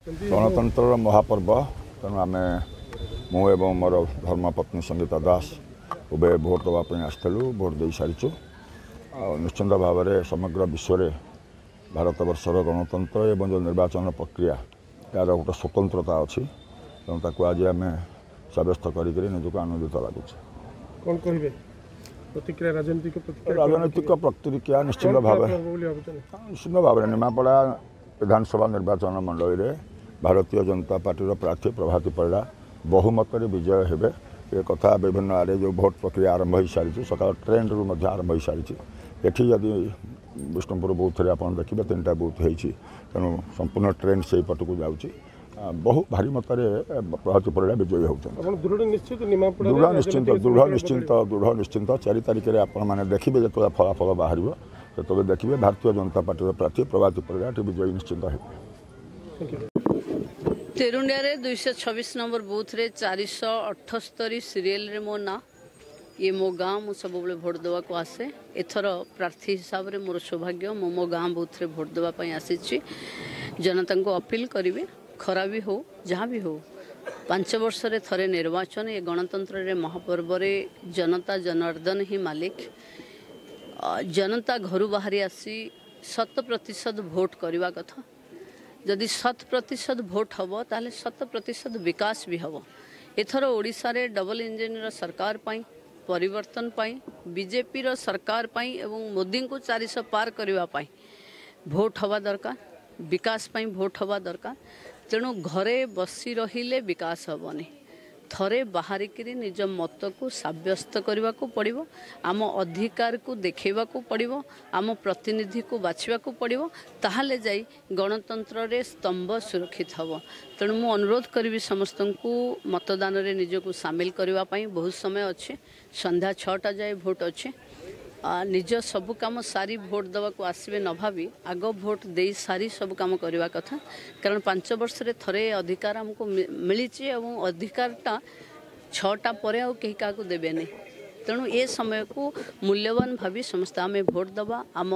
गणतंत्र महापर्व तेणु आम मु एवं मोर धर्मपत्नी संगीता दास उभय भोट देवाई आसलु भोट दे सारीचु। निश्चिंत भाव में समग्र विश्व में भारतवर्षर गणतंत्र एवं जो निर्वाचन प्रक्रिया यार गोटे स्वतंत्रता अच्छी तेणु ताकू आज आम सब्यस्त करजक आनंदित लगुच। कौन कहे प्रतिक्रिया राजनीतिक प्रतिक्रिया निश्चिंत भाव में निमापड़ा विधानसभा निर्वाचन मंडल में भारतीय जनता पार्टी प्रार्थी प्रभाती परिड़ा बहुमत विजय हेबे ये कथा विभिन्न आड़े जो भोट प्रक्रिया आरंभ हो सारी सका ट्रेंड रू आरंभ हो सारी एटी जदि विष्णुपुर बूथ में आप देखिए 3टा बूथ होती तेणु संपूर्ण ट्रेंड से पट को जाऊँगी बहु भारी मत प्रभाती परिड़ा विजयी होती दृढ़ निश्चिंत 4 तारिख में आपने देखिए जो फलाफल बाहर तो देखिए भारतीय जनता पार्टी प्रार्थी प्रभाती परिड़ा विजयी निश्चिंत है। तेरुंडिया रे 226 नंबर बूथ रे 478 सीरियल रे मो ना ये मो गाँ मु सब भोट देवा को आसे एथर प्रार्थी हिसाब रे मोर सौभाग्य मो गाँ बूथ रे भोट देवाई आसी जनता को अपील करी खरा भी हो जहाँ भी हो 5 वर्ष रे थरे निर्वाचन ये गणतंत्र रे महापर्व रे जनता जनार्दन ही मालिक जनता घर बाहरी आसी 100% भोट करवा कथा जदि 100% भोट हम ताले 100% विकास भी हम। एथर ओडिशा रे डबल इंजिन सरकार पाई परिवर्तन पाई बीजेपी रो सरकार पाई एवं मोदी को 400 पार करने पाई भोट हवा दरकार विकास पाई भोट हवा दरकार। तेणु घरे बसी रहिले विकास हेनी थरे बाहरिक निज मत को सब्यस्त करने को पड़ो आम अधिकार को देखा पड़ो आम प्रतिनिधि को बाछा पड़ो ताहले जाई गणतंत्र रे स्तंभ सुरक्षित हम। तेणु मु अनुरोध करी समस्त को मतदान रे निजको सामिल करने बहुत समय अच्छे संध्या 6टा जाए भोट अच्छे निज सब काम सारी भोट देवा को आसवे न भावी आग भोट दे सारी सब काम करवा कथा कारण 5 वर्ष रे थरे अधिकार हमको मिली अधिकारटा 6टा पर कहीं क्या देवे नहीं। तेणु ये समय को मूल्यवान भावी समस्त आम भोट दबा आम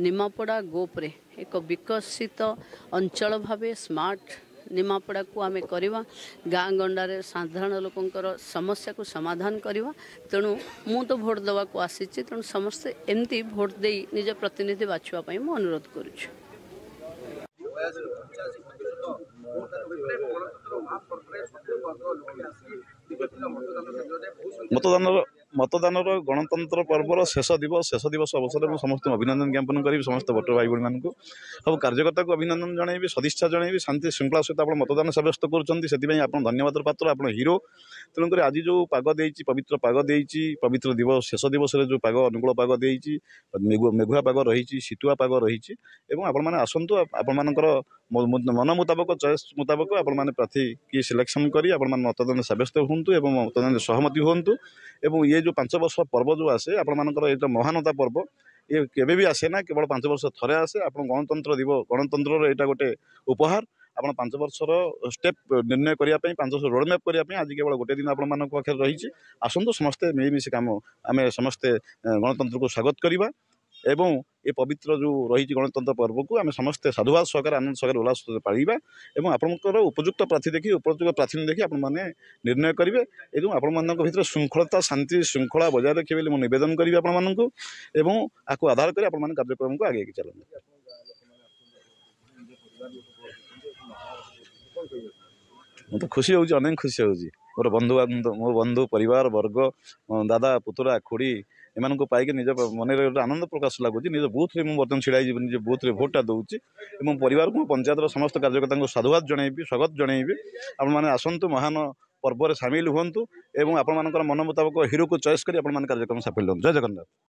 निमापड़ा गोप्रे एक विकसित अंचल भावे स्मार्ट निमापड़ा को आम करवा गाँ गंडारे साधारण लोकंकर समस्या को समाधान करवा। तेणु मु तो भोट देवा को आसी तेणु समस्ते एमती भोट दे निज प्रतिनिधि बाछुआ मु अनुरोध करुछु। मतदान गणतंत्र पर्वर शेष दिवस अवसर में समस्त अभिनंदन ज्ञापन करी समस्त भोटर भाई भाई मानक सब कार्यकर्ता को अभिनंदन जनइबी सदिच्छा जनइबी शांति श्रृंखला सहित आप मतदान सब्यस्त कर धन्यवाद पात्र आप हिरो। तेणुक आज जो पाग दे पवित्र पाग दे पवित्र दिवस शेष दिवस जो पाग अनुकूल पाग दे मेघुआ पाग रही शीतुआ पाग रही आपण आसतु आपर मन मुताबक चॉइस मुताबक आपण प्रार्थी की सिलेक्शन करी आपण मतदान सब्यस्त हूँ और मतदान सहमति हूँ। एवं ये जो 5 वर्ष पर्व जो आसे आपर ये महानता पर्व ये केवे भी आसे ना केवल 5 वर्ष थरे आसे आप गणतंत्र गणतंत्र यहाँ गोटे उपहार आप 5 वर्षर स्टेप निर्णय करने 5 वर्ष रोडमैप करने आज केवल गोटे दिन आपण पाखे रही आसतु समस्ते मिलमिशि काम आम समस्ते गणतंत्र को स्वागत करवा एवं ये पवित्र जो रही गणतंत्र पर्व को आम समस्ते साधुवाद सहकार आनंद सहकार उल्लास पालिबा एवं आपंकर उपयुक्त प्रार्थी देखिए उपयुक्त प्रार्थी देखिए आपण मैंने निर्णय करेंगे एवं आपण भर श्रृंखलता शांति श्रृंखला बजाय रखिए बोली निवेदन करी आपण एवं आपको आधार कर आपण कार्यक्रम को आगे चलते तो खुशी होची अनेक खुशी होची मोर बंधु परिवार वर्ग दादा पुतुरा खुड़ी एमान को पाई निज मन आनंद प्रकाश लगुच निज बूथ में बर्तमान छिड़ाई निज बूथ में भोटा दूसरी और परिवार को पंचायत समस्त कार्यकर्ता को साधुवाद जनइबी स्वागत जनइबी आपने आसतु महान पर्व सामिल हूँ और आपण मन मुताबक हिरो को चॉइस कर कार्यक्रम सफल हूँ। जय जगन्नाथ।